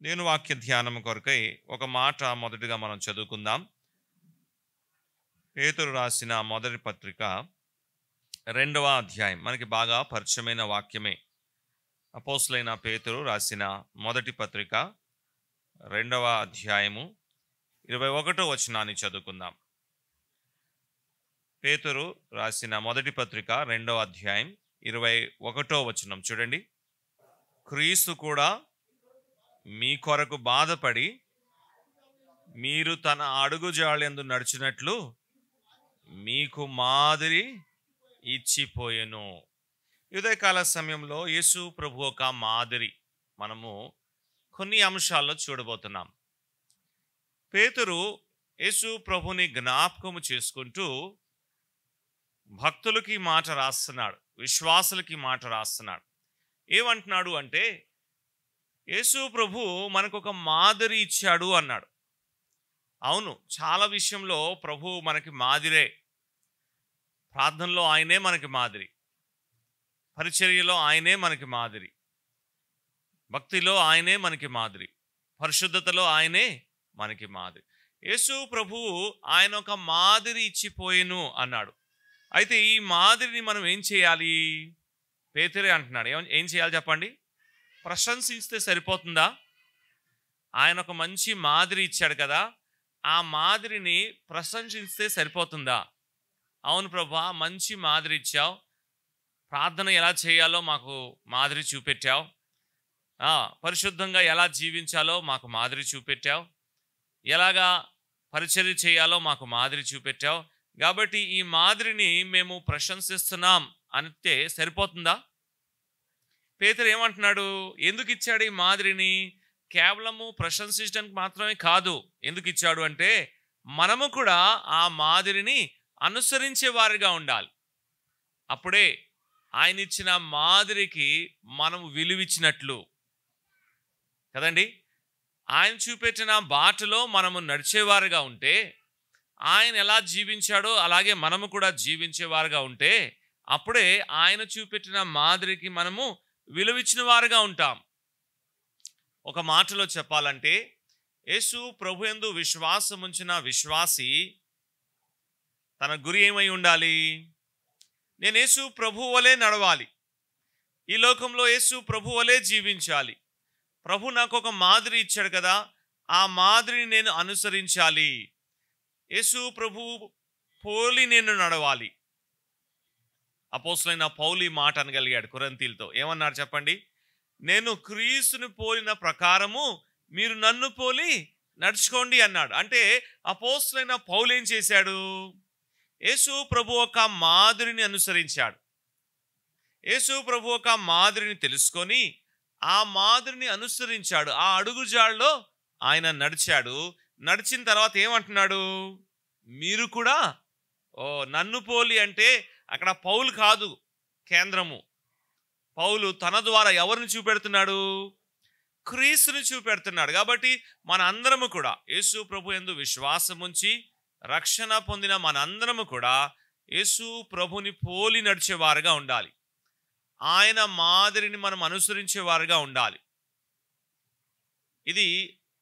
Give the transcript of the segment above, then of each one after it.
నేను వాక్య ధ్యానం కొరకై ఒక మాట మొదటిగా మనం చదువుకుందాం. పేతురు రాసిన మొదటి పత్రిక 2వ అధ్యాయం. మనకి బాగా పరిచయమైన వాక్యమే. అపోస్తలుడైన పేతురు రాసిన మొదటి పత్రిక 2వ అధ్యాయము 21వ వచనాన్ని చదువుకుందాం. పేతురు రాసిన మొదటి పత్రిక 2వ అధ్యాయం 21వ వచనం చూడండి. క్రీస్తు కూడా మీ కొరకు బాధపడి మీరు తన అడుగుజాడలందు నడిచినట్లు మీకు మాదిరి ఇచ్చిపోయెను. ఉదయకాల సమయంలో యేసు ప్రభు ఒక మాదిరి మనము కొన్ని అంశాల్లో చూడబోతున్నాం. పేతురు యేసు ప్రభుని జ్ఞాపకము చేసుకుంటూ భక్తులకి మాట రాస్తున్నాడు, విశ్వాసులకి మాట రాస్తున్నాడు. ఏమంటున్నాడు అంటే, యేసు ప్రభు మనకు ఒక మాదిరి ఇచ్చాడు అన్నాడు. అవును, చాలా విషయంలో ప్రభు మనకి మాదిరే. ప్రార్థనలో ఆయనే మనకి మాదిరి, పరిచర్యలో ఆయనే మనకి మాదిరి, భక్తిలో ఆయనే మనకి మాదిరి, పరిశుద్ధతలో ఆయనే మనకి మాదిరి. యేసు ప్రభువు ఆయన ఒక మాదిరి ఇచ్చిపోయేను అన్నాడు. అయితే ఈ మాదిరిని మనం ఏం చేయాలి? పేతురే అంటున్నాడు. ఏం చేయాలి చెప్పండి? ప్రశంసిస్తే సరిపోతుందా? ఆయన ఒక మంచి మాదిరి ఇచ్చాడు కదా, ఆ మాదిరిని ప్రశంసిస్తే సరిపోతుందా? అవును ప్రభా, మంచి మాదిరి ఇచ్చావు, ప్రార్థన ఎలా చేయాలో మాకు మాదిరి చూపెట్టావు, పరిశుద్ధంగా ఎలా జీవించాలో మాకు మాదిరి చూపెట్టావు, ఎలాగా పరిచర్య చేయాలో మాకు మాదిరి చూపెట్టావు, కాబట్టి ఈ మాదిరిని మేము ప్రశంసిస్తున్నాం అంటే సరిపోతుందా? పేతురు ఏమంటున్నాడు? ఎందుకు ఇచ్చాడు ఈ మాదిరిని? కేవలము ప్రశంసించడానికి మాత్రమే కాదు. ఎందుకు ఇచ్చాడు అంటే, మనము కూడా ఆ మాదిరిని అనుసరించే వారిగా ఉండాలి. అప్పుడే ఆయన ఇచ్చిన మాదిరికి మనము విలువిచ్చినట్లు కదండి. ఆయన చూపెట్టిన బాటలో మనము నడిచేవారుగా ఉంటే, ఆయన ఎలా జీవించాడో అలాగే మనము కూడా జీవించేవారుగా ఉంటే, అప్పుడే ఆయన చూపెట్టిన మాదిరికి మనము విలువిచ్చిన వారుగా ఉంటాం. ఒక మాటలో చెప్పాలంటే, యేసు ప్రభు యందు విశ్వాసం ఉంచిన విశ్వాసి తన గురి ఏమై ఉండాలి? నేను యేసు ప్రభు వలె నడవాలి, ఈ లోకంలో యేసు ప్రభు వలె జీవించాలి. ప్రభు నాకు ఒక మాదిరి ఇచ్చాడు కదా, ఆ మాదిరిని నేను అనుసరించాలి. యేసు ప్రభు పోలి నేను నడవాలి. అపోస్తలుడైన పౌలు ఈ మాట అనగలిగాడు కొరింథీయులతో. ఏమన్నారు చెప్పండి? నేను క్రీస్తుని పోలిన ప్రకారము మీరు నన్ను పోలి నడుచుకోండి అన్నాడు. అంటే అపోస్తలుడైన పౌలు ఏం చేశాడు? యేసు ప్రభు ఒక మాదిరిని అనుసరించాడు. యేసు ప్రభు ఒక మాదిరిని తెలుసుకొని ఆ మాదిరిని అనుసరించాడు. ఆ అడుగుజాడలో ఆయన నడిచాడు. నడిచిన తర్వాత ఏమంటున్నాడు? మీరు కూడా నన్ను పోలి అంటే అక్కడ పౌలు కాదు కేంద్రము. పౌలు తన ద్వారా ఎవరిని చూపెడుతున్నాడు? క్రీస్తుని చూపెడుతున్నాడు. కాబట్టి మన అందరము కూడా యేసు ప్రభు యందు విశ్వాసం ఉంచి రక్షణ పొందిన మనందరము కూడా యేసు ప్రభుని పోలి నడిచేవారుగా ఉండాలి. ఆయన మాదిరిని మనం అనుసరించేవారుగా ఉండాలి. ఇది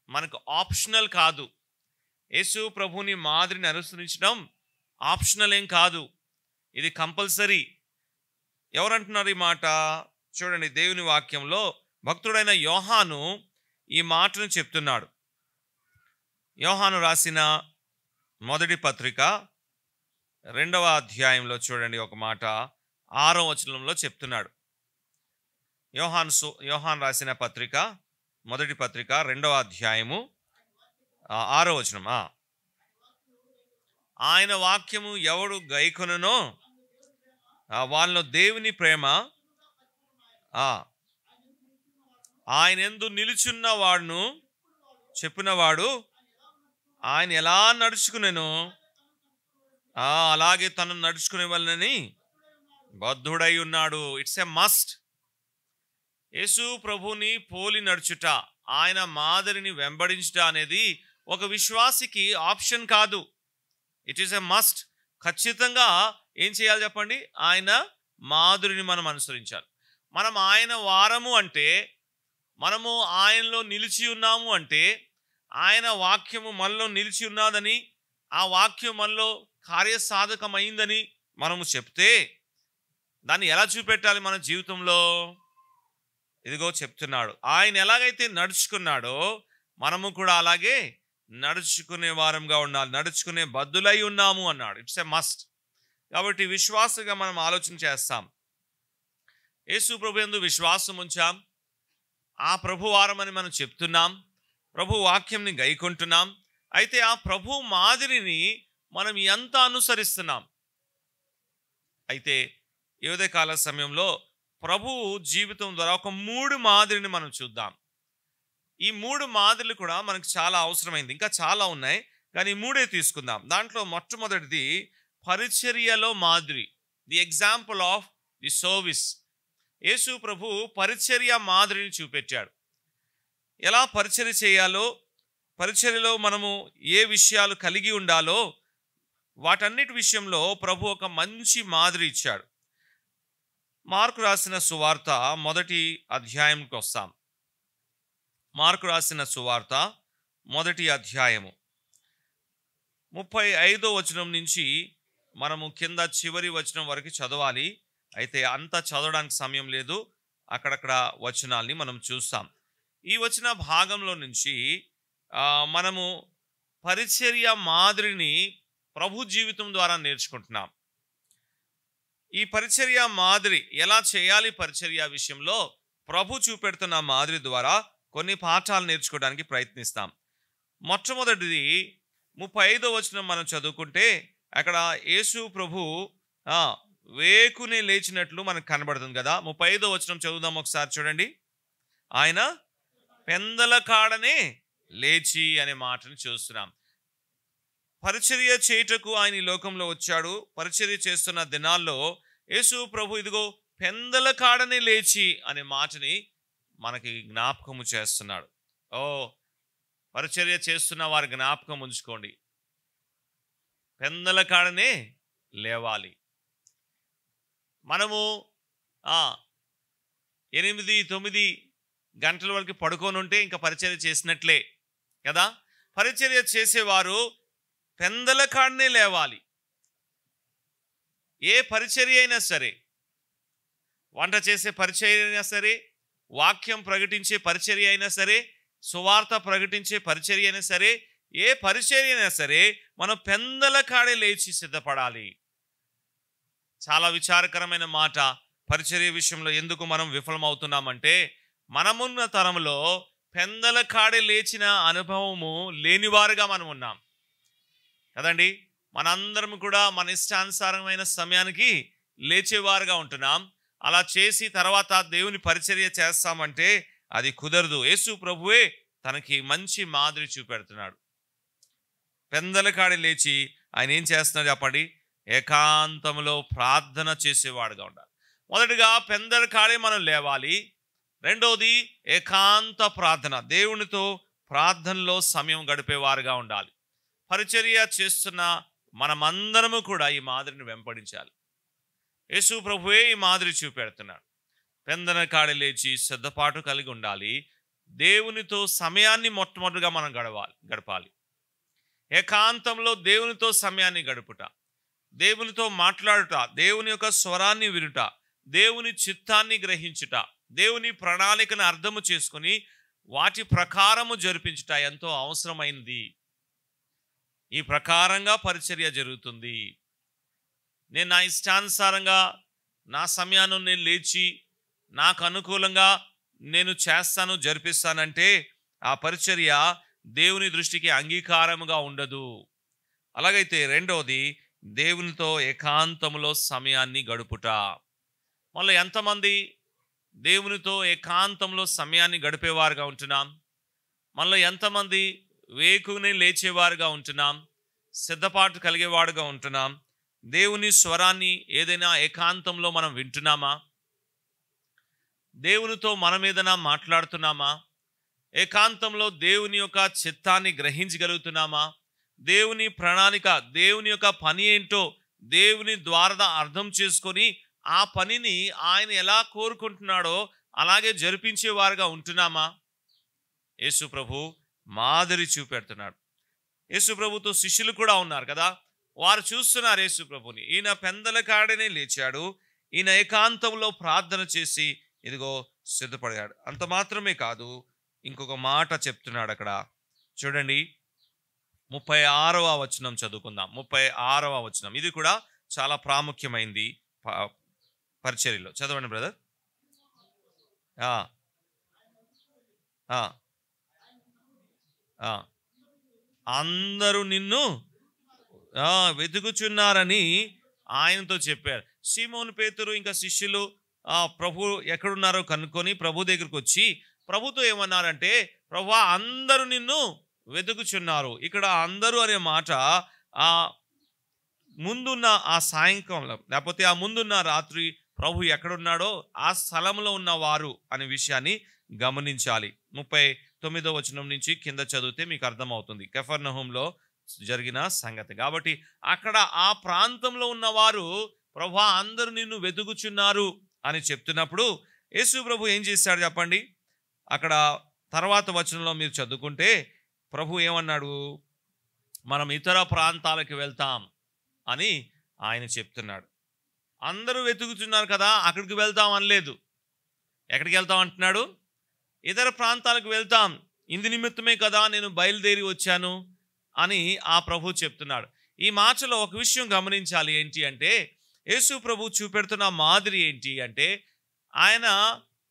మనకు ఆప్షనల్ కాదు. యేసు ప్రభుని మాదిరిని అనుసరించడం ఆప్షనల్ ఏం కాదు, ఇది కంపల్సరీ. ఎవరంటున్నారు ఈ మాట? చూడండి, దేవుని వాక్యంలో భక్తుడైన యోహాను ఈ మాటను చెప్తున్నాడు. యోహాను రాసిన మొదటి పత్రిక 2వ అధ్యాయంలో చూడండి ఒక మాట 6వ వచనంలో చెప్తున్నాడు. యోహాను రాసిన పత్రిక మొదటి పత్రిక 2వ అధ్యాయము 6వ వచనం. ఆయన వాక్యము ఎవడు గైకొనునో వాళ్ళలో దేవుని ప్రేమ ఆయన యందు నిలుచున్న వాడును చెప్పినవాడు ఆయన ఎలా నడుచుకునేను అలాగే తను నడుచుకునే వాళ్ళని బద్ధుడై ఉన్నాడు. It's a must. యేసు ప్రభుని పోలి నడుచుట, ఆయన మాదిరిని వెంబడించుట అనేది ఒక విశ్వాసికి ఆప్షన్ కాదు. It is a must. ఖచ్చితంగా ఏం చేయాలి చెప్పండి? ఆయన మాదిరిని మనం అనుసరించాలి. మనం ఆయన వారము అంటే మనము ఆయనలో నిలిచి ఉన్నాము అంటే ఆయన వాక్యము మనలో నిలిచి ఉన్నదని, ఆ వాక్యం మనలో కార్యసాధకమైందని మనము చెప్తే దాన్ని ఎలా చూపెట్టాలి మన జీవితంలో? ఇదిగో చెప్తున్నాడు, ఆయన ఎలాగైతే నడుచుకున్నాడో మనము కూడా అలాగే నడుచుకునే వారంగా ఉండాలి, నడుచుకునే బద్దులై ఉన్నాము అన్నాడు. It's a must. కాబట్టి విశ్వాసంగా మనం ఆలోచన చేస్తాం. యేసు ప్రభు యందు విశ్వాసం ఉంచాం, ఆ ప్రభు వారమని మనం చెప్తున్నాం, ప్రభు వాక్యంని గైకొంటున్నాం. అయితే ఆ ప్రభు మాదిరిని మనం ఎంత అనుసరిస్తున్నాం? అయితే ఈ ఉదయకాల సమయంలో ప్రభు జీవితం ద్వారా ఒక 3 మాదిరిని మనం చూద్దాం. ఈ 3 మాదిరిలు కూడా మనకు చాలా అవసరమైంది. ఇంకా చాలా ఉన్నాయి, కానీ 3 తీసుకుందాం. దాంట్లో మొట్టమొదటిది పరిచర్యలో మాదిరి, the example of the service. Yesu ప్రభు పరిచర్య మాదిరిని చూపెట్టాడు. ఎలా పరిచర్య చేయాలో, పరిచర్యలో మనము ఏ విషయాలు కలిగి ఉండాలో వాటన్నిటి విషయంలో ప్రభు ఒక మంచి మాదిరి ఇచ్చాడు. మార్కు రాసిన సువార్త 1వ అధ్యాయంకి వస్తాం. మార్కు రాసిన సువార్త 1వ అధ్యాయము 35వ వచనం నుంచి మనము కింద చివరి వచనం వరకు చదవాలి. అయితే అంత చదవడానికి సమయం లేదు, అక్కడక్కడ వచనాల్ని మనం చూస్తాం. ఈ వచన భాగంలో నుంచి మనము పరిచర్య మాదిరిని ప్రభు జీవితం ద్వారా నేర్చుకుంటున్నాం. ఈ పరిచర్య మాదిరి ఎలా చేయాలి, పరిచర్య విషయంలో ప్రభు చూపెడుతున్న మాదిరి ద్వారా కొన్ని పాఠాలు నేర్చుకోవడానికి ప్రయత్నిస్తాం. మొట్టమొదటిది 35వ వచనం మనం చదువుకుంటే అక్కడ యేసు ప్రభు వేకునే లేచినట్లు మనకు కనబడుతుంది కదా. 35వ వచనం చదువుదాం ఒకసారి, చూడండి. ఆయన పెందల కాడనే లేచి అనే మాటను చూస్తున్నాం. పరిచర్య చేయుటకు ఆయన ఈ లోకంలో వచ్చాడు. పరిచర్య చేస్తున్న దినాల్లో యేసు ప్రభు ఇదిగో పెందల కాడనే లేచి అనే మాటని మనకి జ్ఞాపకము చేస్తున్నాడు. పరిచర్య చేస్తున్న వారి జ్ఞాపకం ఉంచుకోండి, పెందల కాడనే లేవాలి. మనము 8-9 గంటల వరకు పడుకొని ఉంటే ఇంకా పరిచర్య చేసినట్లే కదా. పరిచర్య చేసేవారు పెందల కాడనే లేవాలి. ఏ పరిచర్య అయినా సరే, వంట చేసే పరిచర్య అయినా సరే, వాక్యం ప్రకటించే పరిచర్య అయినా సరే, సువార్త ప్రకటించే పరిచర్య అయినా సరే, ఏ పరిచర్య అయినా సరే మనం పెందల కాడే లేచి సిద్ధపడాలి. చాలా విచారకరమైన మాట. పరిచర్య విషయంలో ఎందుకు మనం విఫలమవుతున్నామంటే మనమున్న తరంలో పెందల కాడే లేచిన అనుభవము లేనివారుగా మనం ఉన్నాం కదండి. మనందరం కూడా మన ఇష్టానుసారమైన సమయానికి లేచేవారుగా ఉంటున్నాం. అలా చేసి తర్వాత దేవుని పరిచర్య చేస్తామంటే అది కుదరదు. యేసు ప్రభువే తనకి మంచి మాదిరి చూపెడుతున్నాడు. పెందల కాడి లేచి ఆయన ఏం చేస్తున్నాడు చెప్పండి? ఏకాంతంలో ప్రార్థన చేసేవాడుగా ఉండాలి. మొదటిగా పెందల కాడే మనం లేవాలి. రెండోది ఏకాంత ప్రార్థన, దేవునితో ప్రార్థనలో సమయం గడిపేవారుగా ఉండాలి. పరిచర్య చేస్తున్న మనమందరము కూడా ఈ మాదిరిని వెంపడించాలి. యేసు ప్రభువే ఈ మాదిరి చూపెడుతున్నాడు. పెందల కాడి లేచి సిద్ధపాటు కలిగి ఉండాలి. దేవునితో సమయాన్ని మొట్టమొదటిగా మనం గడపాలి. ఏకాంతంలో దేవునితో సమయాన్ని గడుపుట, దేవునితో మాట్లాడుట, దేవుని యొక్క స్వరాన్ని వినుట, దేవుని చిత్తాన్ని గ్రహించుట, దేవుని ప్రణాళికను అర్థము చేసుకుని వాటి ప్రకారము జరిపించుట ఎంతో అవసరమైనది. ఈ ప్రకారంగా పరిచర్య జరుగుతుంది. నేను నా ఇష్టానుసారంగా నా సమయాన్ని నేను లేచి నాకు అనుకూలంగా నేను చేస్తాను, జరిపిస్తానంటే ఆ పరిచర్య దేవుని దృష్టికి అంగీకారముగా ఉండదు. అలాగైతే రెండవది దేవునితో ఏకాంతములో సమయాన్ని గడుపుట. మళ్ళీ ఎంతమంది దేవునితో ఏకాంతంలో సమయాన్ని గడిపేవారుగా ఉంటున్నాం? మళ్ళీ ఎంతమంది వేకుని లేచేవారుగా ఉంటున్నాం? సిద్ధపాటు కలిగేవాడుగా ఉంటున్నాం? దేవుని స్వరాన్ని ఏదైనా ఏకాంతంలో మనం వింటున్నామా? దేవునితో మనం ఏదైనా మాట్లాడుతున్నామా? ఏకాంతంలో దేవుని యొక్క చిత్తాన్ని గ్రహించగలుగుతున్నామా? దేవుని ప్రణాళిక, దేవుని యొక్క పని ఏంటో దేవుని ద్వారా అర్థం చేసుకొని ఆ పనిని ఆయన ఎలా కోరుకుంటున్నాడో అలాగే జరిపించేవారుగా ఉంటున్నామా? యేసు ప్రభు మాదిరి చూపెడుతున్నాడు. యేసు ప్రభుతో శిష్యులు కూడా ఉన్నారు కదా, వారు చూస్తున్నారు యేసు ప్రభుని. ఈయన పెందల కాడనే లేచాడు, ఈయన ఏకాంతంలో ప్రార్థన చేసి ఇదిగో సిద్ధపడాడు. అంత మాత్రమే కాదు, ఇంకొక మాట చెప్తున్నాడు అక్కడ. చూడండి, 36వ వచనం చదువుకుందాం. 36వ వచనం, ఇది కూడా చాలా ప్రాముఖ్యమైంది పరిచర్యలో. చదవండి బ్రదర్. అందరూ నిన్ను వెతుకుచున్నారని ఆయనతో చెప్పారు. సీమోను పేతురు ఇంకా శిష్యులు ప్రభు ఎక్కడున్నారో కనుక్కొని ప్రభు దగ్గరికి వచ్చి ప్రభుతో ఏమన్నారంటే, ప్రభువా అందరూ నిన్ను వెతుకుచున్నారు. ఇక్కడ అందరూ అనే మాట ముందున్న ఆ సాయంకాలం లేకపోతే ఆ ముందున్న రాత్రి ప్రభు ఎక్కడున్నాడో ఆ స్థలంలో ఉన్నవారు అనే విషయాన్ని గమనించాలి. 39వ వచనం నుంచి కింద చదివితే మీకు అర్థమవుతుంది కఫర్నహూంలో జరిగిన సంగతి. కాబట్టి అక్కడ ఆ ప్రాంతంలో ఉన్నవారు ప్రభువా అందరూ నిన్ను వెతుకుచున్నారు అని చెప్తున్నప్పుడు యేసు ప్రభు ఏం చేశాడు చెప్పండి. అక్కడ తర్వాత వచనంలో మీరు చదువుకుంటే ప్రభు ఏమన్నాడు, మనం ఇతర ప్రాంతాలకు వెళ్తాం అని ఆయన చెప్తున్నాడు. అందరూ వెతుకుతున్నారు కదా, అక్కడికి వెళ్తాం అనలేదు. ఎక్కడికి వెళ్తాం అంటున్నాడు? ఇతర ప్రాంతాలకు వెళ్తాం, ఇందు నిమిత్తమే కదా నేను బయలుదేరి వచ్చాను అని ఆ ప్రభు చెప్తున్నాడు. ఈ మాటలో ఒక విషయం గమనించాలి. ఏంటి అంటే, యేసు ప్రభు చూపెడుతున్న మాదిరి ఏంటి అంటే, ఆయన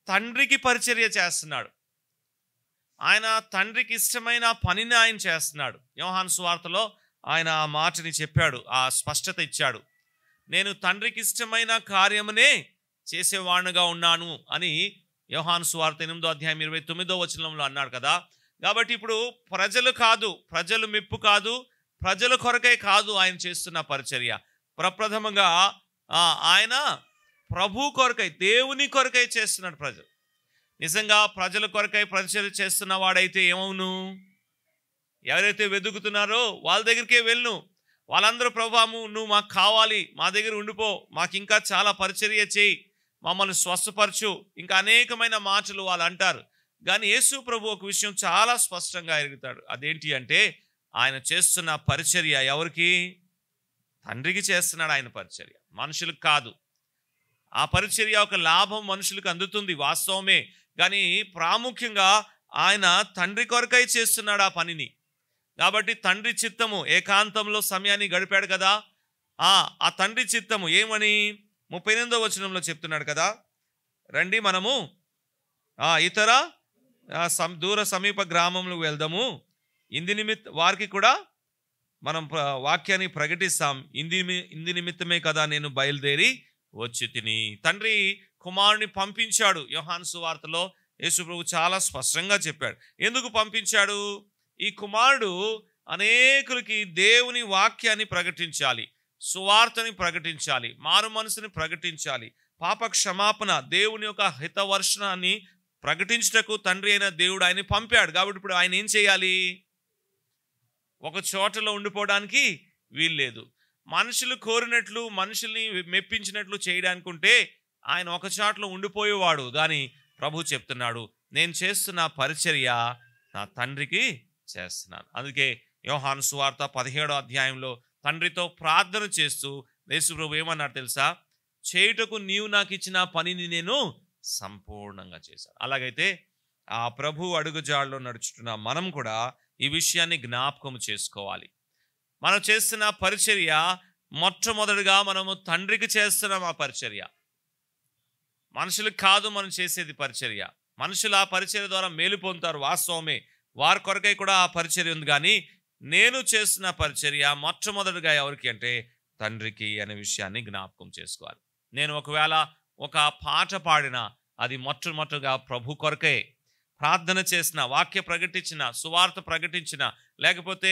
తండ్రికి పరిచర్య చేస్తున్నాడు. ఆయన తండ్రికి ఇష్టమైన పనిని ఆయన చేస్తున్నాడు. యోహాను సువార్తలో ఆయన ఆ మాటని చెప్పాడు, ఆ స్పష్టత ఇచ్చాడు. నేను తండ్రికి ఇష్టమైన కార్యమునే చేసేవాణ్ణిగా ఉన్నాను అని యోహాను సువార్త 8వ అధ్యాయం 29వ వచనంలో అన్నాడు కదా. కాబట్టి ఇప్పుడు ప్రజలు కాదు, ప్రజలు మెప్పు కాదు, ప్రజల కొరకై కాదు ఆయన చేస్తున్న పరిచర్య. ప్రప్రథమంగా ఆయన ప్రభు కొరకై, దేవుని కొరకై చేస్తున్నాడు. ప్రజలు నిజంగా ప్రజల కొరకై పరిచర్య చేస్తున్న వాడైతే ఏమవును? ఎవరైతే వెతుకుతున్నారో వాళ్ళ దగ్గరికే వెళ్ళను. వాళ్ళందరూ ప్రభాము నువ్వు మాకు కావాలి, మా దగ్గర ఉండిపో, మాకు ఇంకా చాలా పరిచర్య చేయి, మమ్మల్ని స్వస్థపరచు, ఇంకా అనేకమైన మాటలు వాళ్ళు అంటారు. కానీ యేసు ప్రభు ఒక విషయం చాలా స్పష్టంగా ఎరుగుతాడు. అదేంటి అంటే, ఆయన చేస్తున్న పరిచర్య ఎవరికి? తండ్రికి చేస్తున్నాడు ఆయన పరిచర్య, మనుషులకు కాదు. ఆ పరిచర్య ఒక లాభం మనుషులకు అందుతుంది వాస్తవమే, కానీ ప్రాముఖ్యంగా ఆయన తండ్రి కొరకై చేస్తున్నాడు ఆ పనిని. కాబట్టి తండ్రి చిత్తము, ఏకాంతంలో సమయాన్ని గడిపాడు కదా, ఆ తండ్రి చిత్తము ఏమని 38వ వచనంలో చెప్తున్నాడు కదా, రండి మనము ఇతర దూర సమీప గ్రామంలో వెళ్దాము, ఇంది వారికి కూడా మనం వాక్యాన్ని ప్రకటిస్తాం, ఇంది నిమిత్తమే కదా నేను బయలుదేరి వచ్చి తిని. తండ్రి కుమారుని పంపించాడు. యోహాను సువార్తలో యేసు ప్రభు చాలా స్పష్టంగా చెప్పాడు ఎందుకు పంపించాడు. ఈ కుమారుడు అనేకులకి దేవుని వాక్యాన్ని ప్రకటించాలి, సువార్తని ప్రకటించాలి, మారు మనసుని ప్రకటించాలి, పాప క్షమాపణ, దేవుని యొక్క హితవర్షణాన్ని ప్రకటించుటకు తండ్రి అయిన దేవుడు ఆయన పంపాడు. కాబట్టి ఇప్పుడు ఆయన ఏం చేయాలి? ఒక చోటలో ఉండిపోవడానికి వీల్లేదు. మనుషులు కోరినట్లు, మనుషుల్ని మెప్పించినట్లు చేయడానికి ఉంటే ఆయన ఒక చోటలో ఉండిపోయేవాడు. కానీ ప్రభు చెప్తున్నాడు, నేను చేస్తున్న పరిచర్య నా తండ్రికి చేస్తున్నాను. అందుకే యోహాను సువార్త 17వ అధ్యాయంలో తండ్రితో ప్రార్థన చేస్తూ యేసు ప్రభు ఏమన్నాడు తెలుసా? చేయుటకు నీవు నాకు ఇచ్చిన పనిని నేను సంపూర్ణంగా చేశాను. అలాగైతే ఆ ప్రభు అడుగుజాడలో నడుచుతున్న మనం కూడా ఈ విషయాన్ని జ్ఞాపకం చేసుకోవాలి. మనం చేస్తున్న పరిచర్య మొట్టమొదటిగా మనము తండ్రికి చేస్తున్నాం. ఆ పరిచర్య మనుషులకు కాదు మనం చేసేది పరిచర్య. మనుషులు ఆ పరిచర్య ద్వారా మేలు పొందుతారు వాస్తవమే, వారి కొరకై కూడా ఆ పరిచర్య ఉంది. కానీ నేను చేస్తున్న పరిచర్య మొట్టమొదటిగా ఎవరికి అంటే తండ్రికి అనే విషయాన్ని జ్ఞాపకం చేసుకోవాలి. నేను ఒకవేళ ఒక పాట పాడినా అది మొట్టమొదటిగా ప్రభు కొరకే. ప్రార్థన చేసిన, వాక్య ప్రకటించిన, సువార్త ప్రకటించిన, లేకపోతే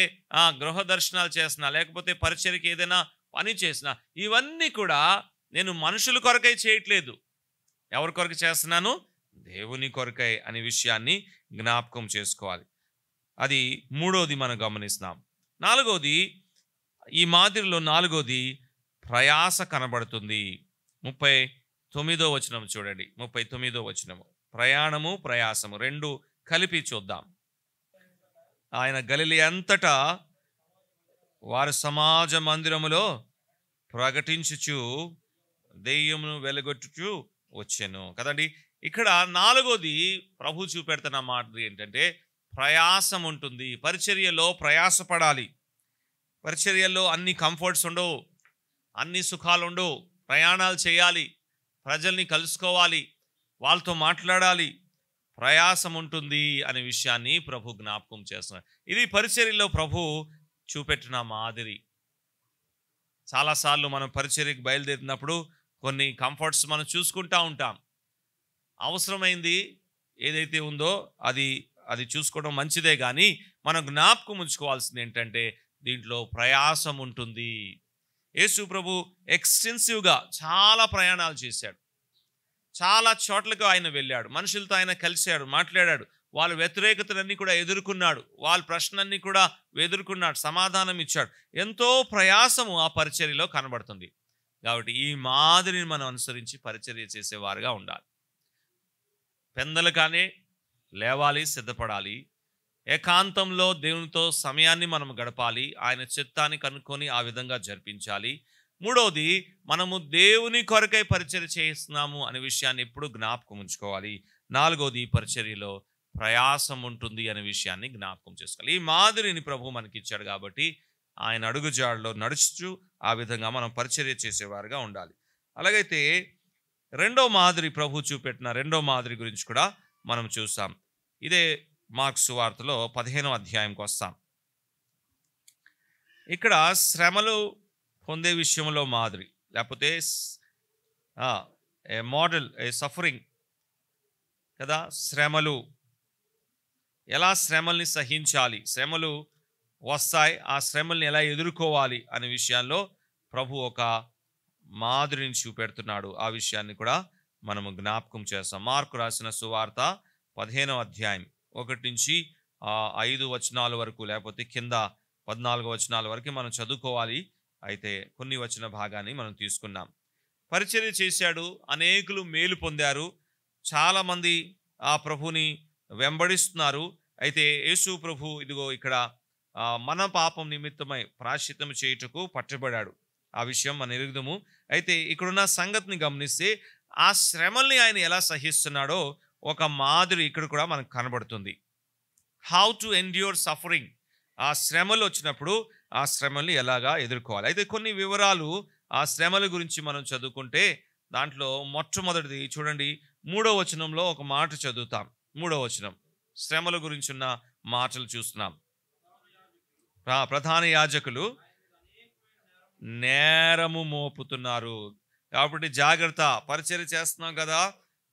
గృహ దర్శనాలు చేసిన, లేకపోతే పరిచర్యకి ఏదైనా పని చేసిన, ఇవన్నీ కూడా నేను మనుషుల కొరకై చేయట్లేదు. ఎవరి కొరకు చేస్తున్నాను? దేవుని కొరకై అనే విషయాన్ని జ్ఞాపకం చేసుకోవాలి. అది మూడోది మనం గమనిస్తున్నాం. నాలుగోది, ఈ మాదిరిలో నాలుగోది ప్రయాస కనబడుతుంది. 39వ వచనం చూడండి, 39వ వచనము. ప్రయాణము ప్రయాసము రెండు కలిపి చూద్దాం. ఆయన గలిలయ అంతటా వారి సమాజ మందిరములో ప్రకటించుచు దెయ్యమును వెలగొట్టుచు వచ్చెను కదండి. ఇక్కడ నాలుగోది ప్రభు చూపెడుతున్న మాట ఏంటంటే ప్రయాసం ఉంటుంది. పరిచర్యలో ప్రయాసపడాలి. పరిచర్యలో అన్ని కంఫర్ట్స్ ఉండవు, అన్ని సుఖాలు ఉండవు. ప్రయాణాలు చేయాలి, ప్రజల్ని కలుసుకోవాలి, వాళ్ళతో మాట్లాడాలి, ప్రయాసం ఉంటుంది అనే విషయాన్ని ప్రభు జ్ఞాపకం చేస్తున్నారు. ఇది పరిచర్యలో ప్రభు చూపెట్టిన మాదిరి. చాలాసార్లు మనం పరిచర్యకు బయలుదేరినప్పుడు కొన్ని కంఫర్ట్స్ మనం చూసుకుంటూ ఉంటాం. అవసరమైంది ఏదైతే ఉందో అది చూసుకోవడం మంచిదే, కానీ మనం జ్ఞాపకం ఉంచుకోవాల్సింది ఏంటంటే దీంట్లో ప్రయాసం ఉంటుంది. యేసు ప్రభు ఎక్స్టెన్సివ్గా చాలా ప్రయాణాలు చేశాడు. చాలా చోట్లకు ఆయన వెళ్ళాడు, మనుషులతో ఆయన కలిశాడు, మాట్లాడాడు. వాళ్ళ వ్యతిరేకతలన్నీ కూడా ఎదుర్కొన్నాడు, వాళ్ళ ప్రశ్నలన్నీ కూడా ఎదుర్కొన్నాడు, సమాధానం ఇచ్చాడు. ఎంతో ప్రయాసము ఆ పరిచర్యలో కనబడుతుంది. కాబట్టి ఈ మాదిరిని మనం అనుసరించి పరిచర్య చేసేవారుగా ఉండాలి. పెందలగానే లేవాలి, సిద్ధపడాలి. ఏకాంతంలో దేవునితో సమయాన్ని మనం గడపాలి, ఆయన చిత్తాన్ని కనుక్కొని ఆ విధంగా జరిపించాలి. మూడవది, మనము దేవుని కొరకై పరిచర్య చేస్తున్నాము అనే విషయాన్ని ఎప్పుడు జ్ఞాపకం ఉంచుకోవాలి. నాలుగవది, పరిచర్యలో ప్రయాసం ఉంటుంది అనే విషయాన్ని జ్ఞాపకం చేసుకోవాలి. ఈ మాదిరిని ప్రభు మనకి ఇచ్చాడు కాబట్టి ఆయన అడుగుజాడలో నడుచుచు ఆ విధంగా మనం పరిచర్య చేసేవారుగా ఉండాలి. అలాగైతే రెండో మాదిరి, ప్రభు చూపెట్టిన రెండో మాదిరి గురించి కూడా మనం చూస్తాం. ఇదే మార్కు సువార్తలో 15వ అధ్యాయంకి వస్తాం. ఇక్కడ శ్రమలు పొందే విషయంలో మాదిరి, లేకపోతే ఏ మోడల్, ఏ సఫరింగ్ కదా. శ్రమలు, ఎలా శ్రమల్ని సహించాలి, శ్రమలు వస్తాయి, ఆ శ్రమల్ని ఎలా ఎదుర్కోవాలి అనే విషయాల్లో ప్రభు ఒక మాదిరిని చూపెడుతున్నాడు. ఆ విషయాన్ని కూడా మనము జ్ఞాపకం చేస్తాం. మార్కు రాసిన సువార్త 15వ అధ్యాయం 1 నుంచి 5 వచనాల వరకు, లేకపోతే కింద 14 వచనాల వరకు మనం చదువుకోవాలి. అయితే కొన్ని వచన భాగాన్ని మనం తీసుకున్నాం. పరిచర్య చేశాడు, అనేకులు మేలు పొందారు, చాలామంది ఆ ప్రభుని వెంబడిస్తున్నారు. అయితే యేసు ప్రభు ఇదిగో ఇక్కడ మన పాపం నిమిత్తమై ప్రాయశ్చిత్తం చేయుటకు పట్టబడాడు. ఆ విషయం మన ఎరుగుదము. అయితే ఇక్కడున్న సంగతిని గమనిస్తే ఆ శ్రమల్ని ఆయన ఎలా సహిస్తున్నాడో ఒక మాదిరి ఇక్కడ కూడా మనకు కనబడుతుంది. హౌ టు ఎండ్యూర్ సఫరింగ్, ఆ శ్రమలు వచ్చినప్పుడు ఆ శ్రమల్ని ఎలాగా ఎదుర్కోవాలి. అయితే కొన్ని వివరాలు ఆ శ్రమల గురించి మనం చదువుకుంటే దాంట్లో మొట్టమొదటిది చూడండి, 3వ వచనంలో ఒక మాట చదువుతాం. 3వ వచనం శ్రమల గురించి ఉన్న మాటలు చూస్తున్నాం. ప్రధాన యాజకులు నేరము మోపుతున్నారు. కాబట్టి జాగ్రత్త, పరిచర్య చేస్తున్నాం కదా,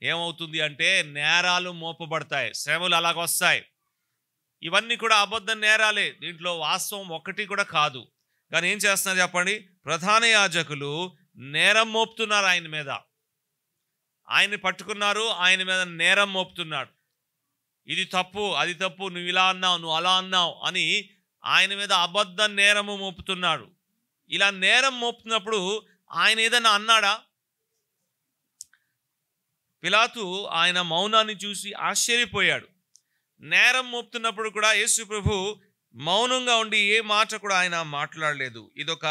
ఏమవుతుంది అంటే నేరాలు మోపబడతాయి, శ్రమలు అలాగొస్తాయి. ఇవన్నీ కూడా అబద్ధ నేరాలే, దీంట్లో వాస్తవం ఒక్కటి కూడా కాదు. కానీ ఏం చేస్తున్నారు చెప్పండి, ప్రధాన యాజకులు నేరం మోపుతున్నారు ఆయన మీద. ఆయన్ని పట్టుకున్నారు, ఆయన మీద నేరం మోపుతున్నాడు. ఇది తప్పు, అది తప్పు, నువ్వు ఇలా అన్నావు, నువ్వు అలా అన్నావు అని ఆయన మీద అబద్ధ నేరము మోపుతున్నాడు. ఇలా నేరం మోపుతున్నప్పుడు ఆయన ఏదైనా అన్నాడా? పిలాతు ఆయన మౌనాన్ని చూసి ఆశ్చర్యపోయాడు. నేరం మోపుతున్నప్పుడు కూడా యేసు ప్రభు మౌనంగా ఉండి ఏ మాట కూడా ఆయన మాట్లాడలేదు. ఇదొక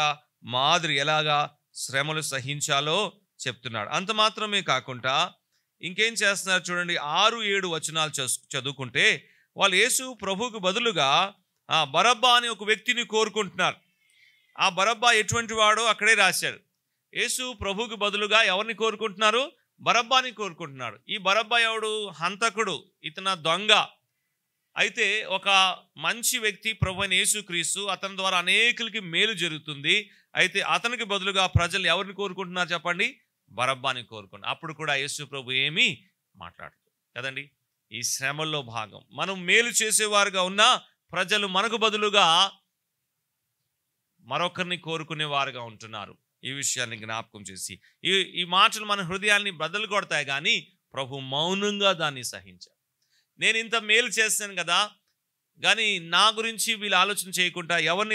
మాదిరి, ఎలాగా శ్రమలు సహించాలో చెప్తున్నాడు. అంత మాత్రమే కాకుండా ఇంకేం చేస్తున్నారు చూడండి, 6-7 వచనాలు చదువుకుంటే వాళ్ళు యేసు ప్రభుకు బదులుగా బరబ్బా అని ఒక వ్యక్తిని కోరుకుంటున్నారు. ఆ బరబ్బా ఎటువంటి వాడో అక్కడే రాశాడు. యేసు ప్రభుకు బదులుగా ఎవరిని కోరుకుంటున్నారు? బరబ్బాని కోరుకుంటున్నాడు. ఈ బరబ్బా ఎవడు? హంతకుడు, ఇతను దొంగ. అయితే ఒక మంచి వ్యక్తి ప్రభు అయిన యేసుక్రీస్తు, అతని ద్వారా అనేకులకి మేలు జరుగుతుంది. అయితే అతనికి బదులుగా ప్రజలు ఎవరిని కోరుకుంటున్నారు చెప్పండి? బరబ్బాని కోరుకున్నారు. అప్పుడు కూడా యేసు ప్రభు ఏమీ మాట్లాడదు కదండి. ఈ శ్రమల్లో భాగం, మనం మేలు చేసేవారుగా ఉన్నా ప్రజలు మనకు బదులుగా మరొకరిని కోరుకునేవారుగా ఉంటున్నారు. ఈ విషయాన్ని జ్ఞాపకం చేసి ఈ మాటలు మన హృదయాన్ని బదులు కొడతాయి, కానీ ప్రభు మౌనంగా దాన్ని సహించారు. నేను ఇంత మేలు చేస్తాను కదా, కానీ నా గురించి వీళ్ళు ఆలోచన చేయకుండా ఎవరిని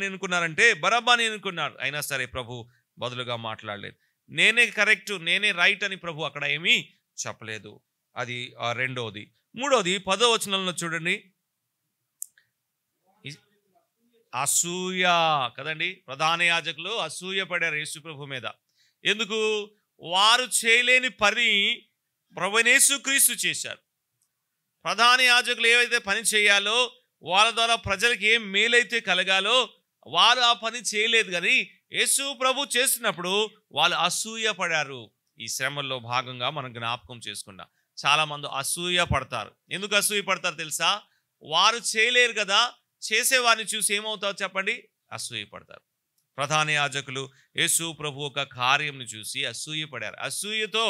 ఎన్నుకున్నారంటే బరబ్బాని ఎన్నుకున్నారు. అయినా సరే ప్రభు బదులుగా మాట్లాడలేదు. నేనే కరెక్ట్, నేనే రైట్ అని ప్రభు అక్కడ ఏమీ చెప్పలేదు. అది రెండోది. మూడోది 10వ వచనంలో చూడండి, అసూయ కదండి. ప్రధాన యాజకులు అసూయ పడారు యేసు ప్రభు మీద. ఎందుకు? వారు చేయలేని పని ప్రభువైన యేసుక్రీస్తు చేశారు. ప్రధాన యాజకులు ఏవైతే పని చేయాలో, వాళ్ళ ద్వారా ప్రజలకు ఏం మేలైతే కలగాలో వారు ఆ పని చేయలేదు. కానీ యేసు ప్రభు చేసినప్పుడు వాళ్ళు అసూయ పడారు. ఈ శ్రమల్లో భాగంగా మనం జ్ఞాపకం చేసుకున్నాం. చాలా మంది అసూయ పడతారు. ఎందుకు అసూయ పడతారు తెలుసా? వారు చేయలేరు కదా, చేసేవారిని చూసి ఏమవుతారో చెప్పండి, అసూయ పడతారు. ప్రధాన యాజకులు యేసు ప్రభు ఒక కార్యంను చూసి అసూయ పడారు. అసూయతో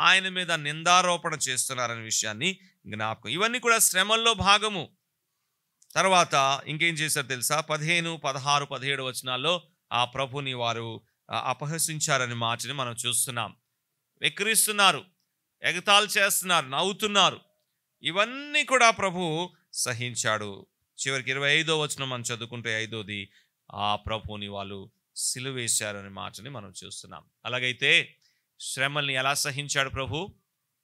ఆయన మీద నిందారోపణ చేస్తున్నారనే విషయాన్ని జ్ఞాపకం. ఇవన్నీ కూడా శ్రమల్లో భాగము. తర్వాత ఇంకేం చేశారు తెలుసా? 15, 16, 17 వచనాల్లో ఆ ప్రభుని వారు అపహసించారని మాటని మనం చూస్తున్నాం. వెక్కిరిస్తున్నారు, ఎగతాళి చేస్తున్నారు, నవ్వుతున్నారు. ఇవన్నీ కూడా ప్రభు సహించాడు. చివరికి 25వ వచనం మనం చదువుకుంటే 5వది, ఆ ప్రభుని వాళ్ళు సిలువేశారనే మాటని మనం చూస్తున్నాం. అలాగైతే శ్రమల్ని ఎలా సహించాడు ప్రభు?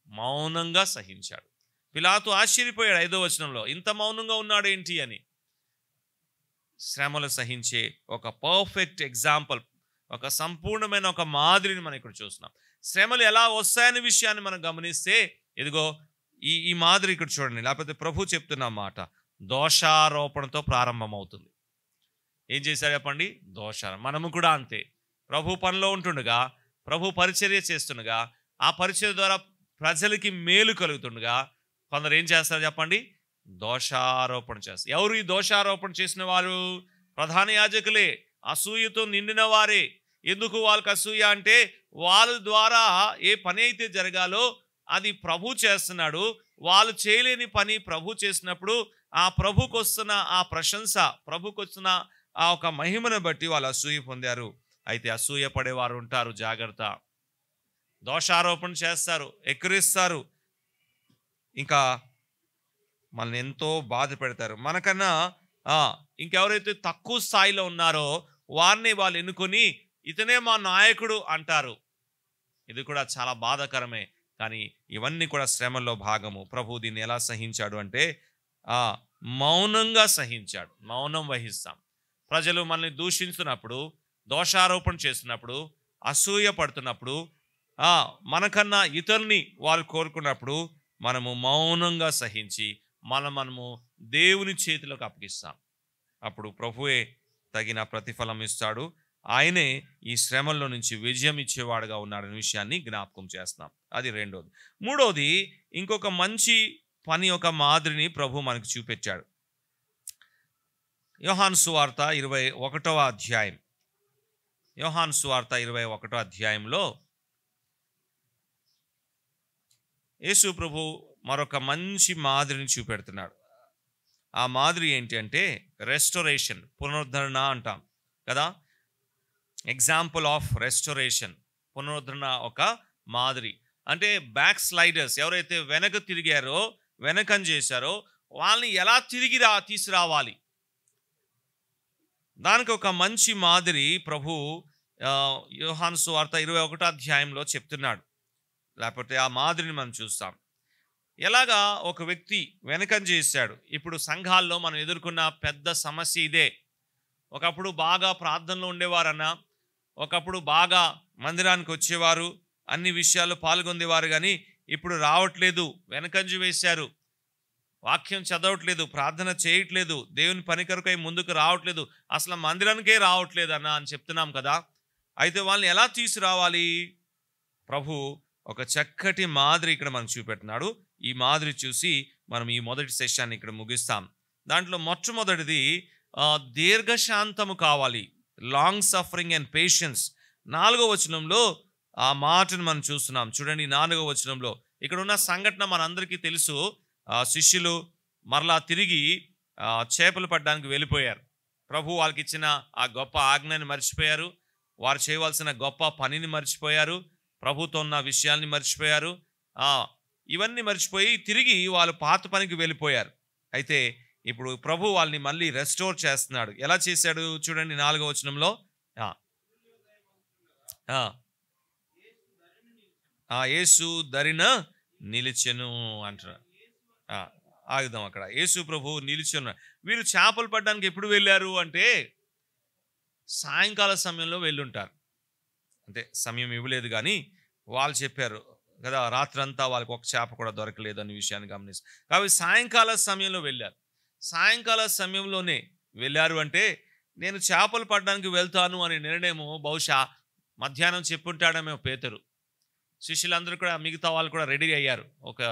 మౌనంగా సహించాడు. పిలాతు ఆశ్చర్యపోయాడు 5వ వచనంలో, ఇంత మౌనంగా ఉన్నాడు ఏంటి అని. శ్రమలు సహించే ఒక పర్ఫెక్ట్ ఎగ్జాంపుల్, ఒక సంపూర్ణమైన ఒక మాదిరిని మనం ఇక్కడ చూస్తున్నాం. శ్రమలు ఎలా వస్తాయనే విషయాన్ని మనం గమనిస్తే ఇదిగో ఈ మాదిరి ఇక్కడ చూడండి. లేకపోతే ప్రభు చెప్తున్న మాట దోషారోపణతో ప్రారంభమవుతుంది. ఏం చేశారు చెప్పండి? దోషారోపణ. మనము కూడా అంతే. ప్రభు పనిలో ఉంటుండగా, ప్రభు పరిచర్య చేస్తుండగా, ఆ పరిచర్య ద్వారా ప్రజలకి మేలు కలుగుతుండగా కొందరు ఏం చేస్తారు చెప్పండి? దోషారోపణ చేస్తారు. ఎవరు ఈ దోషారోపణ చేసిన వారు? ప్రధాన యాజకులే, అసూయతో నిండిన వారే. ఎందుకు వాళ్ళకి అసూయ అంటే, వాళ్ళ ద్వారా ఏ పని అయితే జరగాలో అది ప్రభు చేస్తున్నాడు. వాళ్ళు చేయలేని పని ప్రభు చేసినప్పుడు ఆ ప్రభుకు వస్తున్న ఆ ప్రశంస, ప్రభుకు వస్తున్న ఆ ఒక మహిమను బట్టి వాళ్ళు అసూయ పొందారు. అయితే అసూయ పడేవారు ఉంటారు, జాగ్రత్త. దోషారోపణ చేస్తారు, ఎక్కిరిస్తారు, ఇంకా మనల్ని ఎంతో బాధ పెడతారు. మనకన్నా ఇంకెవరైతే తక్కువ స్థాయిలో ఉన్నారో వారిని వాళ్ళు ఎన్నుకొని ఇతనే మా నాయకుడు అంటారు. ఇది కూడా చాలా బాధాకరమే. కానీ ఇవన్నీ కూడా శ్రమల్లో భాగము. ప్రభు దీన్ని ఎలా సహించాడు అంటే మౌనంగా సహించాడు. మౌనం వహిస్తాం. ప్రజలు మనల్ని దూషించున్నప్పుడు, దోషారోపణ చేస్తున్నప్పుడు, అసూయ పడుతున్నప్పుడు, మనకన్నా ఇతరుల్ని వాళ్ళు కోరుకున్నప్పుడు మనము మౌనంగా సహించి మనము దేవుని చేతిలోకి అప్పగిస్తాం. అప్పుడు ప్రభువే తగిన ప్రతిఫలం ఇస్తాడు. ఆయనే ఈ శ్రమల్లో నుంచి విజయం ఇచ్చేవాడుగా ఉన్నాడనే విషయాన్ని జ్ఞాపకం చేస్తున్నాం. అది రెండోది. మూడోది, ఇంకొక మంచి పని, ఒక మాదిరిని ప్రభు మనకు చూపెట్టాడు. యోహాను సువార్త 21వ అధ్యాయం. యోహాను సువార్త 21వ అధ్యాయంలో యేసు ప్రభు మరొక మంచి మాదిరిని చూపెడుతున్నాడు. ఆ మాదిరి ఏంటి అంటే రెస్టోరేషన్, పునరుద్ధరణ అంటాం కదా. ఎగ్జాంపుల్ ఆఫ్ రెస్టోరేషన్, పునరుద్ధరణ ఒక మాదిరి. అంటే బ్యాక్ స్లైడర్స్ ఎవరైతే వెనక తిరిగారో, వెనకం చేశారో వాళ్ళని ఎలా తిరిగి తీసుకురావాలి, దానికి ఒక మంచి మాదిరి ప్రభు యోహాను సువార్త 21వ అధ్యాయంలో చెప్తున్నాడు. లేకపోతే ఆ మాదిరిని మనం చూస్తాం. ఎలాగా ఒక వ్యక్తి వెనకం చేశాడు. ఇప్పుడు సంఘాల్లో మనం ఎదుర్కొన్న పెద్ద సమస్య ఇదే. ఒకప్పుడు బాగా ప్రార్థనలో ఉండేవారన్నా, ఒకప్పుడు బాగా మందిరానికి వచ్చేవారు, అన్ని విషయాల్లో పాల్గొందేవారు, కానీ ఇప్పుడు రావట్లేదు, వెనకంజు వేశారు, వాక్యం చదవట్లేదు, ప్రార్థన చేయట్లేదు, దేవుని పని కొరకై ముందుకు రావట్లేదు, అసలు మందిరానికే రావట్లేదు అని చెప్తున్నాం కదా. అయితే వాళ్ళని ఎలా తీసుకురావాలి? ప్రభు ఒక చక్కటి మాదిరి ఇక్కడ మనకు చూపెట్టినాడు. ఈ మాదిరి చూసి మనం ఈ మొదటి సెషన్ని ఇక్కడ ముగిస్తాం. దాంట్లో మొట్టమొదటిది దీర్ఘశాంతము కావాలి, లాంగ్ సఫరింగ్ అండ్ పేషెన్స్. 4వ వచనంలో ఆ మాటను మనం చూస్తున్నాం. చూడండి, 4వ వచనంలో ఇక్కడ ఉన్న సంఘటన మనందరికీ తెలుసు. శిష్యులు మరలా తిరిగి చేపలు పట్టడానికి వెళ్ళిపోయారు. ప్రభు వాళ్ళకి ఇచ్చిన ఆ గొప్ప ఆజ్ఞని మర్చిపోయారు, వారు చేయవలసిన గొప్ప పనిని మర్చిపోయారు, ప్రభుతో ఉన్న విషయాల్ని మర్చిపోయారు. ఇవన్నీ మర్చిపోయి తిరిగి వాళ్ళు పాత పనికి వెళ్ళిపోయారు. అయితే ఇప్పుడు ప్రభు వాళ్ళని మళ్ళీ రెస్టోర్ చేస్తున్నాడు. ఎలా చేశాడు చూడండి, 4వ వచనంలో యేసు దరిన నిలిచెను అంటున్నారు. ఆగుదాం అక్కడ. యేసు ప్రభు నిలిచెను. వీళ్ళు చేపలు పట్టడానికి ఎప్పుడు వెళ్ళారు అంటే సాయంకాల సమయంలో వెళ్ళుంటారు. అంటే సమయం ఇవ్వలేదు కానీ వాళ్ళు చెప్పారు కదా, రాత్రంతా వాళ్ళకి ఒక చేప కూడా దొరకలేదు అనే విషయాన్ని గమనిస్తారు. కాబట్టి సాయంకాల సమయంలో వెళ్ళారు. సాయంకాల సమయంలోనే వెళ్ళారు అంటే నేను చేపలు పట్టడానికి వెళ్తాను అనే నిర్ణయము బహుశా మధ్యాహ్నం చెప్పుంటాడేమో పేతురు. శిష్యులందరూ కూడా, మిగతా వాళ్ళు కూడా రెడీ అయ్యారు. ఒక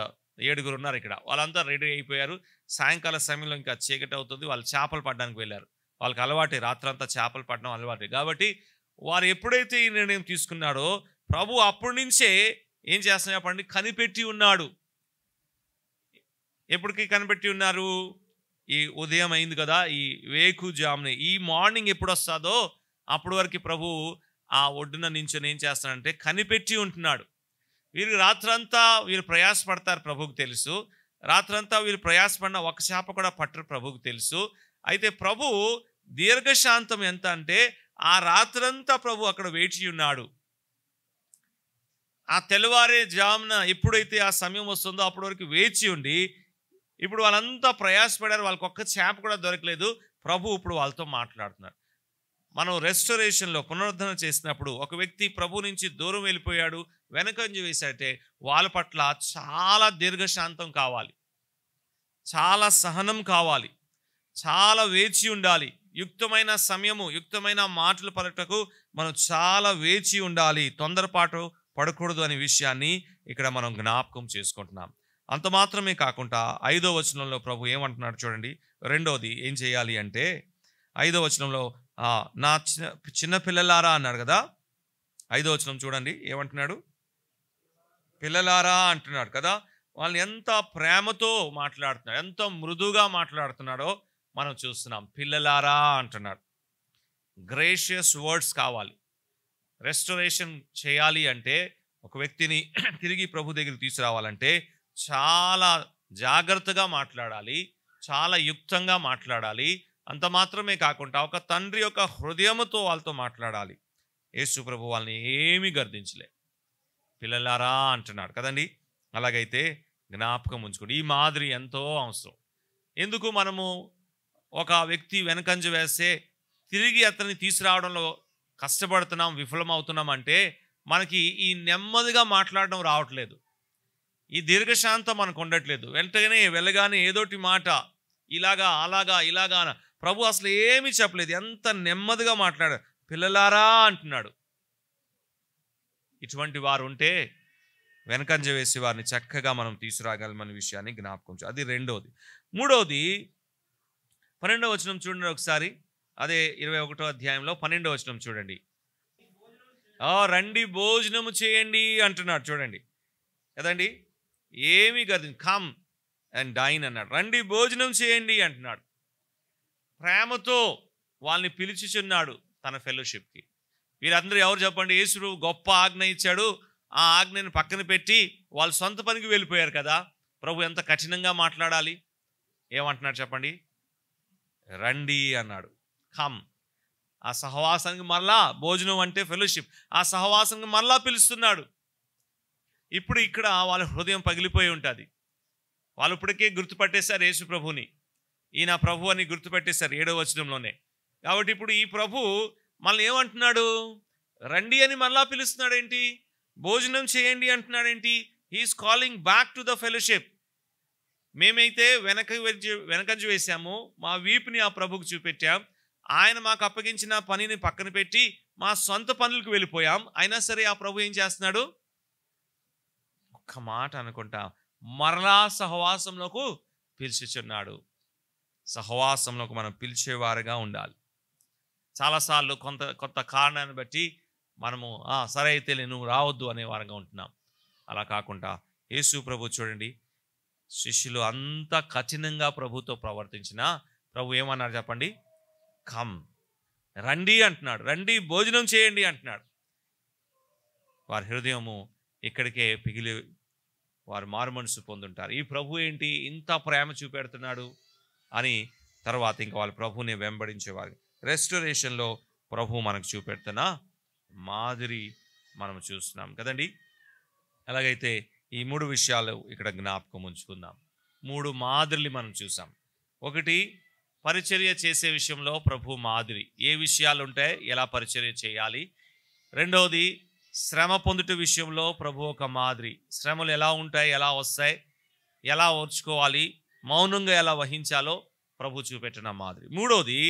7 ఉన్నారు ఇక్కడ. వాళ్ళంతా రెడీ అయిపోయారు. సాయంకాల సమయంలో ఇంకా చీకటి అవుతుంది. వాళ్ళు చేపలు పట్టడానికి వెళ్ళారు. వాళ్ళకి అలవాటే, రాత్రంతా చేపలు పట్టడం అలవాటే. కాబట్టి వారు ఎప్పుడైతే ఈ నిర్ణయం తీసుకున్నాడో ప్రభు అప్పటి నుంచే ఏం చేస్తున్నా చెప్పండి, కనిపెట్టి ఉన్నాడు. ఎప్పటికీ కనిపెట్టి ఉన్నారు? ఈ ఉదయం అయింది కదా, ఈ వేకుజామునే, ఈ మార్నింగ్ ఎప్పుడు వస్తుందో అప్పటి వరకు ప్రభు ఆ ఒడ్డున నించొని ఏం చేస్తాడంటే కనిపెట్టి ఉంటున్నాడు. వీరు రాత్రంతా వీరు ప్రయాసపడతారు, ప్రభువుకు తెలుసు. రాత్రంతా వీరు ప్రయాసపడిన ఒక చేప కూడా పట్టరు, ప్రభువుకు తెలుసు. అయితే ప్రభు దీర్ఘశాంతం ఎంత అంటే ఆ రాత్రంతా ప్రభు అక్కడ వేచి ఉన్నాడు. ఆ తెల్లవారే జామున ఎప్పుడైతే ఆ సమయం వస్తుందో అప్పటి వరకు వేచి ఉండి, ఇప్పుడు వాళ్ళంతా ప్రయాసపడారు, వాళ్ళకి ఒక్క చేప కూడా దొరకలేదు. ప్రభు ఇప్పుడు వాళ్ళతో మాట్లాడుతున్నారు. మనం రెస్టరేషన్లో పునరుద్ధరణ చేసినప్పుడు ఒక వ్యక్తి ప్రభు నుంచి దూరం వెళ్ళిపోయాడు, వెనకంజ వేశాడంటే వాళ్ళ పట్ల చాలా దీర్ఘశాంతం కావాలి, చాలా సహనం కావాలి, చాలా వేచి ఉండాలి. యుక్తమైన సమయము, యుక్తమైన మాటలు పలకటకు మనం చాలా వేచి ఉండాలి, తొందరపాటు పడకూడదు అనే విషయాన్ని ఇక్కడ మనం జ్ఞాపకం చేసుకుంటున్నాం. అంత మాత్రమే కాకుండా 5వ వచనంలో ప్రభు ఏమంటున్నాడు చూడండి. రెండోది ఏం చేయాలి అంటే 5వ వచనంలో నా చిన్న పిల్లలారా అన్నాడు కదా. 5వ వచనం చూడండి ఏమంటున్నాడు, పిల్లలారా అంటున్నాడు కదా. వాళ్ళని ఎంత ప్రేమతో మాట్లాడుతున్నాడు, ఎంత మృదువుగా మాట్లాడుతున్నాడో మనం చూస్తున్నాం. పిల్లలారా అంటున్నాడు. గ్రేషియస్ వర్డ్స్ కావాలి. రెస్టరేషన్ చేయాలి అంటే, ఒక వ్యక్తిని తిరిగి ప్రభు దగ్గరికి తీసుకురావాలంటే చాలా జాగ్రత్తగా మాట్లాడాలి, చాలా యుక్తంగా మాట్లాడాలి. అంత మాత్రమే కాకుండా ఒక తండ్రి యొక్క హృదయముతో వాళ్ళతో మాట్లాడాలి. యేసు ప్రభు వాళ్ళని ఏమీ గర్దించలే. పిల్లలారా అంటున్నాడు కదండి. అలాగైతే జ్ఞాపకం ఉంచుకోండి, ఈ మాదిరి ఎంతో అవసరం. ఎందుకు మనము ఒక వ్యక్తి వెనకంజ వేస్తే తిరిగి అతన్ని తీసుకురావడంలో కష్టపడుతున్నాం, విఫలమవుతున్నాం అంటే మనకి ఈ నెమ్మదిగా మాట్లాడడం రావట్లేదు, ఈ దీర్ఘశాంతం మనకు ఉండట్లేదు. వెంటనే వెళ్ళగానే ఏదోటి మాట ఇలాగా అలాగా ఇలాగా ప్రభు అసలు ఏమీ చెప్పలేదు, ఎంత నెమ్మదిగా మాట్లాడారు. పిల్లలారా అంటున్నాడు. ఇటువంటి వారు ఉంటే వెనకంజ వేసి వారిని చక్కగా మనం తీసుకురాగలమనే విషయాన్ని జ్ఞాపకం. అది రెండోది. మూడోది 12వ వచనం చూడండి ఒకసారి. అదే 21వ అధ్యాయంలో 12వ వచనం చూడండి. రండి భోజనము చేయండి అంటున్నాడు చూడండి కదండి. ఏమి కాదు, కమ్ అండ్ డైన్ అన్నాడు. రండి భోజనం చేయండి అంటున్నాడు. ప్రేమతో వాళ్ళని పిలిచిచున్నాడు తన ఫెలోషిప్కి. వీరందరూ ఎవరు చెప్పండి? యేసు గొప్ప ఆజ్ఞ ఇచ్చాడు, ఆ ఆజ్ఞని పక్కన పెట్టి వాళ్ళు సొంత పనికి వెళ్ళిపోయారు కదా. ప్రభు ఎంత కఠినంగా మాట్లాడాలి. ఏమంటున్నాడు చెప్పండి? రండి అన్నాడు. కమ్. ఆ సహవాసానికి మరలా, భోజనం అంటే ఫెలోషిప్, ఆ సహవాసానికి మరలా పిలుస్తున్నాడు. ఇప్పుడు ఇక్కడ వాళ్ళ హృదయం పగిలిపోయి ఉంటుంది. వాళ్ళు ఇప్పటికే గుర్తుపట్టేశారు యేసు ప్రభుని, ఈయన ప్రభు అని గుర్తుపెట్టేశారు 7వ వచనంలోనే. కాబట్టి ఇప్పుడు ఈ ప్రభు మళ్ళీ ఏమంటున్నాడు? రండి అని మళ్ళా పిలుస్తున్నాడు ఏంటి? భోజనం చేయండి అంటున్నాడు ఏంటి? He's calling back to the fellowship. మేమైతే వెనకంజ వేశాము, మా వీపుని ఆ ప్రభుకు చూపెట్టాం, ఆయన మాకు అప్పగించిన పనిని పక్కన పెట్టి మా సొంత పనులకు వెళ్ళిపోయాం. అయినా సరే ఆ ప్రభు ఏం చేస్తున్నాడు? ఒక్క మాట అనుకుంటా, మరలా సహవాసంలోకి పిలిచిచున్నాడు. సహవాసంలోకి మనం పిలిచేవారుగా ఉండాలి. చాలాసార్లు కొంత కారణాన్ని బట్టి మనము సరే అయితే నువ్వు రావద్దు అనే వారంగా ఉంటున్నాం. అలా కాకుండా యేసు ప్రభు చూడండి, శిష్యులు అంత కఠినంగా ప్రభుతో ప్రవర్తించినా ప్రభు ఏమన్నారు చెప్పండి? కమ్, రండి అంటున్నాడు. రండి భోజనం చేయండి అంటున్నాడు. వారి హృదయము ఇక్కడికే పిగిలి వారు మారుమనసు పొందుంటారు. ఈ ప్రభు ఏంటి ఇంత ప్రేమ చూపెడుతున్నాడు అని తర్వాత ఇంకా వాళ్ళ ప్రభుని వెంబడించేవారు. రెస్టరేషన్లో ప్రభు మనకు చూపెడుతున్న మాదిరి మనం చూస్తున్నాం కదండి. అలాగైతే ఈ 3 విషయాలు ఇక్కడ జ్ఞాపకం ఉంచుకుందాం. 3 మాదిరిని మనం చూసాం. ఒకటి, పరిచర్య చేసే విషయంలో ప్రభు మాదిరి, ఏ విషయాలు ఉంటాయి, ఎలా పరిచర్య చేయాలి. రెండవది, శ్రమ పొందుట విషయంలో ప్రభు ఒక మాదిరి, శ్రమలు ఎలా ఉంటాయి, ఎలా వస్తాయి, ఎలా ఓర్చుకోవాలి, మౌనంగా ఎలా వహించాలో ప్రభు చూపెట్టిన మాదిరి. మూడవది,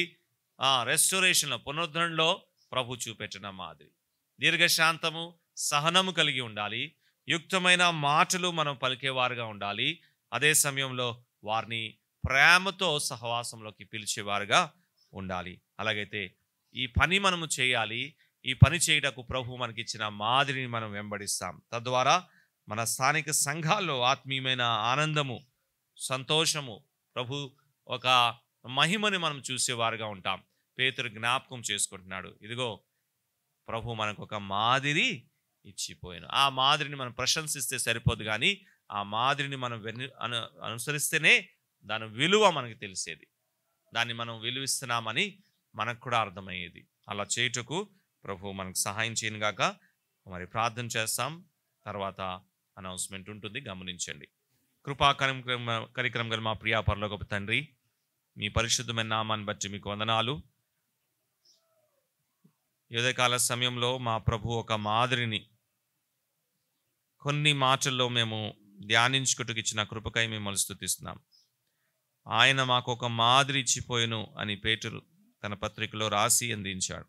రెస్టోరేషన్లో, పునరుద్ధరణలో ప్రభు చూపెట్టిన మాదిరి. దీర్ఘశాంతము, సహనము కలిగి ఉండాలి. యుక్తమైన మాటలు మనం పలికేవారుగా ఉండాలి. అదే సమయంలో వారిని ప్రేమతో సహవాసంలోకి పిలిచేవారుగా ఉండాలి. అలాగైతే ఈ పని మనము చేయాలి. ఈ పని చేయటకు ప్రభు మనకిచ్చిన మాదిరిని మనం వెంబడిస్తాం. తద్వారా మన స్థానిక సంఘాల్లో ఆత్మీయమైన ఆనందము, సంతోషము, ప్రభు ఒక మహిమని మనం చూసేవారుగా ఉంటాం. పేతురు జ్ఞాపకం చేసుకుంటున్నాడు, ఇదిగో ప్రభు మనకు ఒక మాదిరి ఇచ్చిపోయాను. ఆ మాదిరిని మనం ప్రశంసిస్తే సరిపోదు, కానీ ఆ మాదిరిని మనం అనుసరిస్తేనే దాని విలువ మనకు తెలిసేది, దాన్ని మనం విలువిస్తున్నామని మనకు కూడా అర్థమయ్యేది. అలా చేయుటకు ప్రభు మనకు సహాయం చేయను గాక. మరి ప్రార్థన చేస్తాం, తర్వాత అనౌన్స్మెంట్ ఉంటుంది, గమనించండి. కృపా కరిక్రమం గల మా ప్రియా పరలోకపు తండ్రి, మీ పరిశుద్ధమైన నామాన్ని బట్టి మీకు వందనాలు. ఉదయకాల సమయంలో మా ప్రభు ఒక మాదిరిని కొన్ని మాటల్లో మేము ధ్యానించుకుంటూ ఇచ్చిన కృపకై మిమ్మల్ని స్తుతిస్తున్నాం. ఆయన మాకు ఒక మాదిరి ఇచ్చిపోయాను అని పేతురు తన పత్రికలో రాసి అందించాడు.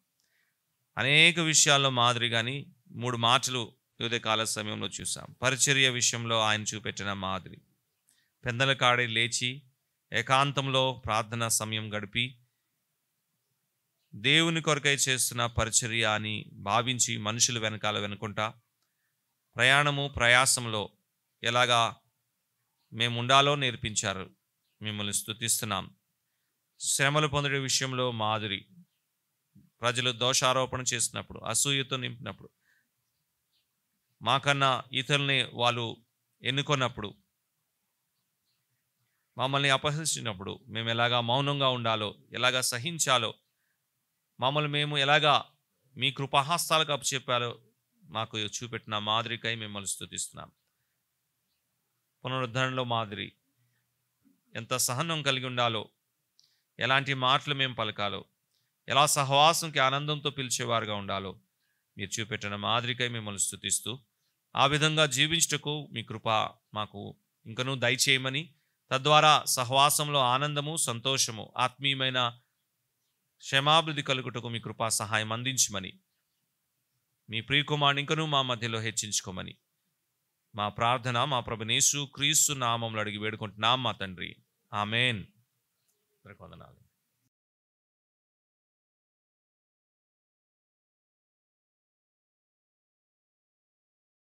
అనేక విషయాల్లో మాదిరి, కానీ 3 మాటలు ఉదయకాల సమయంలో చూసాం. పరిచర్య విషయంలో ఆయన చూపెట్టిన మాదిరి, పెందల కాడి లేచి ఏకాంతంలో ప్రార్థనా సమయం గడిపి దేవుని కొరకై చేస్తున్న పరిచర్య అని భావించి మనుషులు వెనకాల వెనుకుంటా ప్రయాణము ప్రయాసంలో ఎలాగా మేము ఉండాలో నేర్పించారు. మిమ్మల్ని స్తుతిస్తున్నాం. శ్రమలు పొందే విషయంలో మాదిరి, ప్రజలు దోషారోపణ చేసినప్పుడు, అసూయతో నింపినప్పుడు, మాకన్నా ఇతరుల్ని వాళ్ళు ఎన్నుకున్నప్పుడు, మమ్మల్ని అపహసించినప్పుడు మేము ఎలాగా మౌనంగా ఉండాలో, ఎలాగా సహించాలో, మమ్మల్ని మేము ఎలాగా మీ కృపాహస్తాలకు అప్పచెప్పాలో మాకు చూపెట్టిన మాదిరికై మిమ్మల్ని స్తుతిస్తున్నాం. పునరుద్ధరణలో మాదిరి, ఎంత సహనం కలిగి ఉండాలో, ఎలాంటి మాటలు మేము పలకాలో, ఎలా సహవాసంకి ఆనందంతో పిలిచేవారుగా ఉండాలో మీరు చూపెట్టిన మాదిరికై మిమ్మల్ని స్తుతిస్తూ, ఆ విధంగా జీవించుటకు మీ కృప మాకు ఇంకనూ దయచేయమని, తద్వారా సహవాసంలో ఆనందము, సంతోషము, ఆత్మీయమైన క్షేమాభివృద్ధి కలుగుటకు మీ కృపా సహాయం అందించమని, మీ ప్రియకుమారుని ఇంకనూ మా మధ్యలో హెచ్చించుకోమని మా ప్రార్థన మా ప్రభువైన యేసు క్రీస్తు నామములో అడిగి వేడుకుంటున్నాం మా తండ్రి. ఆమేన్. వందనాలు.